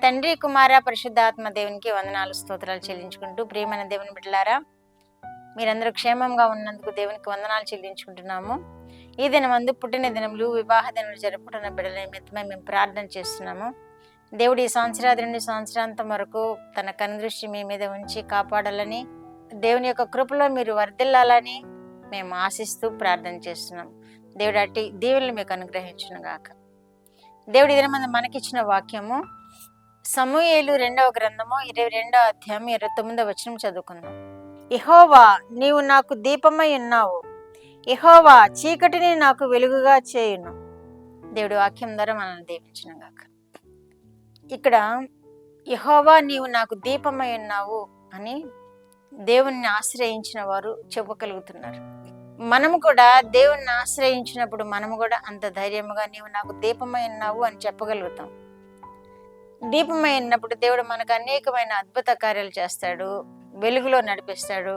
తండ్రి కుమార పరిశుద్ధాత్మ దేవునికి వందనాలు స్తోత్రాలు చెల్లించుకుంటూ ప్రియమైన దేవుని బిడ్డలారా, మీరందరూ క్షేమంగా ఉన్నందుకు దేవునికి వందనాలు చెల్లించుకుంటున్నాము. ఈ దినమందు పుట్టిన దినములు, వివాహ దినములు జరుపుకుంటున్న బిడ్డల నిమిత్తమై మేము ప్రార్థన చేస్తున్నాము. దేవుడు ఈ సంవత్సరాది నుండి సంవత్సరాంతం వరకు తన కనుదృష్టి మీ మీద ఉంచి కాపాడాలని, దేవుని యొక్క కృపలో మీరు వర్ధిల్లాలని మేము ఆశిస్తూ ప్రార్థన చేస్తున్నాం. దేవుడు అట్టి దీవెనలు మీకు అనుగ్రహించును గాక. దేవుడి దినమందు మనకిచ్చిన వాక్యము సమూయేలు 2వ గ్రంథము 22వ అధ్యాయం 29వ వచనం చదువుకుందాం. యెహోవా, నీవు నాకు దీపమై ఉన్నావు, యెహోవా చీకటిని నాకు వెలుగుగా చేయును. దేవుడి వాక్యం ద్వారా మనల్ని దీవించును గాక. ఇక్కడ యెహోవా నీవు నాకు దీపమై ఉన్నావు అని దేవుణ్ణి ఆశ్రయించిన వారు చెప్పగలుగుతున్నారు. మనము కూడా దేవుణ్ణి ఆశ్రయించినప్పుడు మనము కూడా అంత ధైర్యముగా నీవు నాకు దీపమై ఉన్నావు అని చెప్పగలుగుతాం. దీపమై ఉన్నప్పుడు దేవుడు మనకు అనేకమైన అద్భుత కార్యాలు చేస్తాడు, వెలుగులో నడిపిస్తాడు,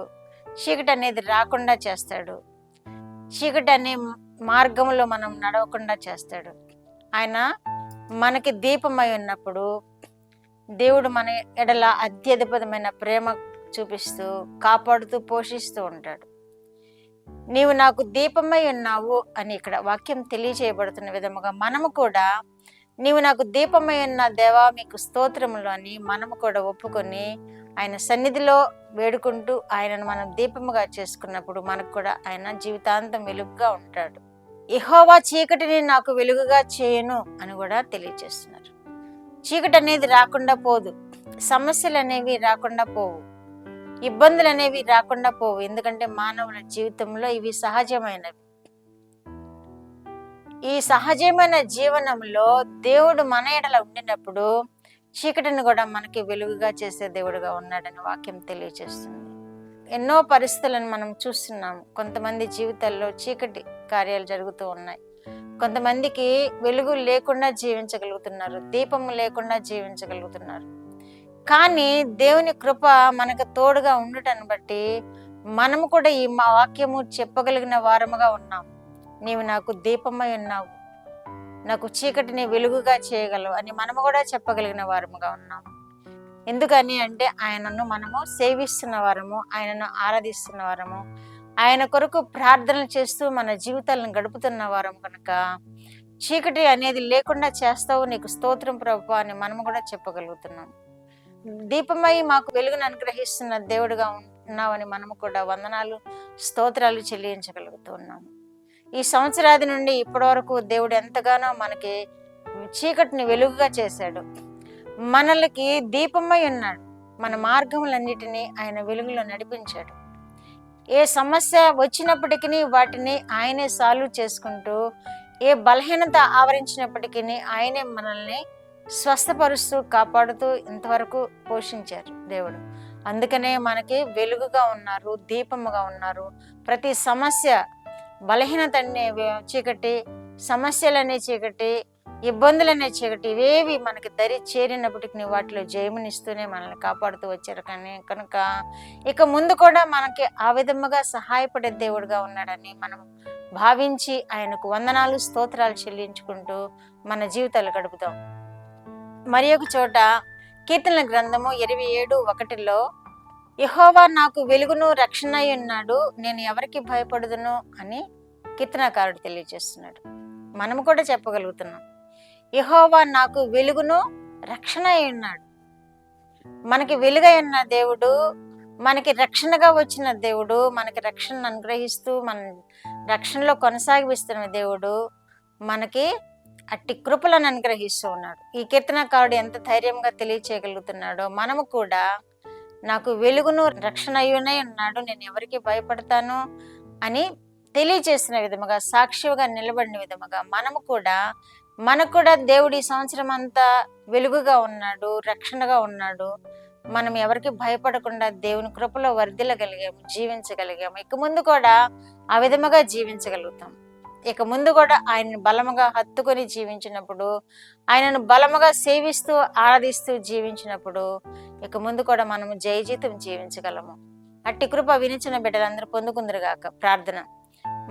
చీకటి అనేది రాకుండా చేస్తాడు, చీకటి అనే మార్గంలో మనం నడవకుండా చేస్తాడు. ఆయన మనకి దీపమై ఉన్నప్పుడు దేవుడు మన ఎడల అత్యద్భుతమైన ప్రేమ చూపిస్తూ కాపాడుతూ పోషిస్తూ ఉంటాడు. నీవు నాకు దీపమై ఉన్నావు అని ఇక్కడ వాక్యం తెలియచేయబడుతున్న విధముగా మనము కూడా నీవు నాకు దీపమై ఉన్న దేవా మీకు స్తోత్రములు అని మనము కూడా ఒప్పుకొని ఆయన సన్నిధిలో వేడుకుంటూ ఆయనను మనం దీపముగా చేసుకున్నప్పుడు మనకు కూడా ఆయన జీవితాంతం వెలుగుగా ఉంటాడు. యెహోవా చీకటిని నాకు వెలుగుగా చేయను అని కూడా తెలియజేస్తున్నారు. చీకటి అనేది రాకుండా పోదు, సమస్యలు అనేవి రాకుండా పోవు, ఇబ్బందులు అనేవి రాకుండా పోవు. ఎందుకంటే మానవుల జీవితంలో ఇవి సహజమైనవి. ఈ సహజమైన జీవనంలో దేవుడు మన ఎడల ఉండినప్పుడు చీకటిని కూడా మనకి వెలుగుగా చేసే దేవుడుగా ఉన్నాడని వాక్యం తెలియజేస్తుంది. ఎన్నో పరిస్థితులను మనం చూస్తున్నాం. కొంతమంది జీవితాల్లో చీకటి కార్యాలు జరుగుతూ ఉన్నాయి. కొంతమందికి వెలుగు లేకుండా జీవించగలుగుతున్నారు, దీపము లేకుండా జీవించగలుగుతున్నారు. కానీ దేవుని కృప మనకు తోడుగా ఉండటాన్ని బట్టి మనము కూడా ఈ వాక్యము చెప్పగలిగిన వారముగా ఉన్నాము. నీవు నాకు దీపమై ఉన్నావు, నాకు చీకటిని వెలుగుగా చేయగలవు అని మనము కూడా చెప్పగలిగిన వారముగా ఉన్నాము. ఎందుకని అంటే ఆయనను మనము సేవిస్తున్న వారము, ఆయనను ఆరాధిస్తున్న వారము, ఆయన కొరకు ప్రార్థనలు చేస్తూ మన జీవితాలను గడుపుతున్న వారం కనుక చీకటి అనేది లేకుండా చేస్తావు, నీకు స్తోత్రం ప్రభువా అని మనము కూడా చెప్పగలుగుతున్నాము. దీపమై మాకు వెలుగును అనుగ్రహిస్తున్న దేవుడుగా ఉన్నావని మనము కూడా వందనాలు స్తోత్రాలు చెల్లించగలుగుతూ ఉన్నాము. ఈ సంవత్సరాది నుండి ఇప్పటి వరకు దేవుడు ఎంతగానో మనకి చీకటిని వెలుగుగా చేశాడు, మనలకి దీపమై ఉన్నాడు, మన మార్గములన్నిటినీ ఆయన వెలుగులో నడిపించాడు. ఏ సమస్య వచ్చినప్పటికీ వాటిని ఆయనే సాల్వ్ చేసుకుంటూ, ఏ బలహీనత ఆవరించినప్పటికీ ఆయనే మనల్ని స్వస్థపరుస్తూ కాపాడుతూ ఇంతవరకు పోషించారు దేవుడు. అందుకనే మనకి వెలుగుగా ఉన్నారు, దీపముగా ఉన్నారు. ప్రతి సమస్య, బలహీనత అనే చీకటి, సమస్యలనే చీకటి, ఇబ్బందులనే చీకటి ఇవేవి మనకి దరి చేరినప్పటికీ వాటిలో జయమునిస్తూనే మనల్ని కాపాడుతూ వచ్చారు. కానీ కనుక ఇక ముందు కూడా మనకి ఆ విధముగా సహాయపడే దేవుడుగా ఉన్నాడని మనం భావించి ఆయనకు వందనాలు స్తోత్రాలు చెల్లించుకుంటూ మన జీవితాలు గడుపుతాం. మరి ఒక చోట కీర్తనల గ్రంథము 27:1 యెహోవా నాకు వెలుగును రక్షణ అయి ఉన్నాడు, నేను ఎవరికి భయపడుదును అని కీర్తనకారుడు తెలియజేస్తున్నాడు. మనము కూడా చెప్పగలుగుతున్నాం, యెహోవా నాకు వెలుగును రక్షణ అయి ఉన్నాడు. మనకి వెలుగై ఉన్న దేవుడు, మనకి రక్షణగా వచ్చిన దేవుడు, మనకి రక్షణను అనుగ్రహిస్తూ మన రక్షణలో కొనసాగిస్తున్న దేవుడు మనకి అట్టి కృపలను అనుగ్రహిస్తూ ఉన్నాడు. ఈ కీర్తనకారుడు ఎంత ధైర్యంగా తెలియచేయగలుగుతున్నాడో మనము కూడా నాకు వెలుగును రక్షణ అయ్యునే ఉన్నాడు, నేను ఎవరికి భయపడతాను అని తెలియజేసిన విధముగా, సాక్షిగా నిలబడిన విధముగా మనకు కూడా దేవుడు ఈ సంవత్సరం అంతా వెలుగుగా ఉన్నాడు, రక్షణగా ఉన్నాడు. మనం ఎవరికి భయపడకుండా దేవుని కృపలో వర్ధిల్లగలిగాము, జీవించగలిగాము. ఇక ముందు కూడా ఆ విధముగా జీవించగలుగుతాం. ఇక ముందు కూడా ఆయనను బలముగా హత్తుకొని జీవించినప్పుడు, ఆయనను బలముగా సేవిస్తూ ఆరాధిస్తూ జీవించినప్పుడు ఇక ముందు కూడా మనము జయజీతం జీవించగలము. అట్టి కృప వినిచిన బిడ్డలందరూ పొందుకుందరుగాక. ప్రార్థన.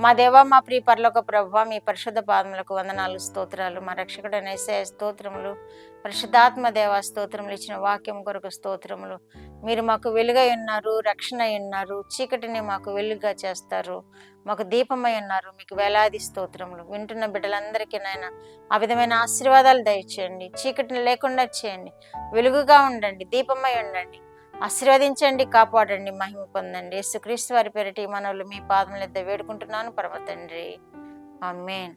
మా దేవా, మా ప్రియ పరలోక ప్రభువా, మీ పరిశుద్ధ పాదములకు వందనాలు, స్తోత్రాలు. మా రక్షకుడైన యేసయ్య స్తోత్రములు. పరిశుద్ధాత్మ దేవా స్తోత్రములు. ఇచ్చిన వాక్యం కొరకు స్తోత్రములు. మీరు మాకు వెలుగై ఉన్నారు, రక్షణ అయి ఉన్నారు, చీకటిని మాకు వెలుగుగా చేస్తారు, మాకు దీపమై ఉన్నారు. మీకు వేలాది స్తోత్రములు. వింటున్న బిడ్డలందరికీ నాయన ఆ విధమైన ఆశీర్వాదాలు దయచేయండి. చీకటిని లేకుండా చేయండి, వెలుగుగా ఉండండి, దీపమై ఉండండి. ఆశీర్వదించండి, కాపాడండి, మహిమ పొందండి. యేసుక్రీస్తు వారి పేరిట ఈ మనవులు మీ పాదముల యొద్ద వేడుకుంటున్నాను పరమ తండ్రి. ఆమేన్.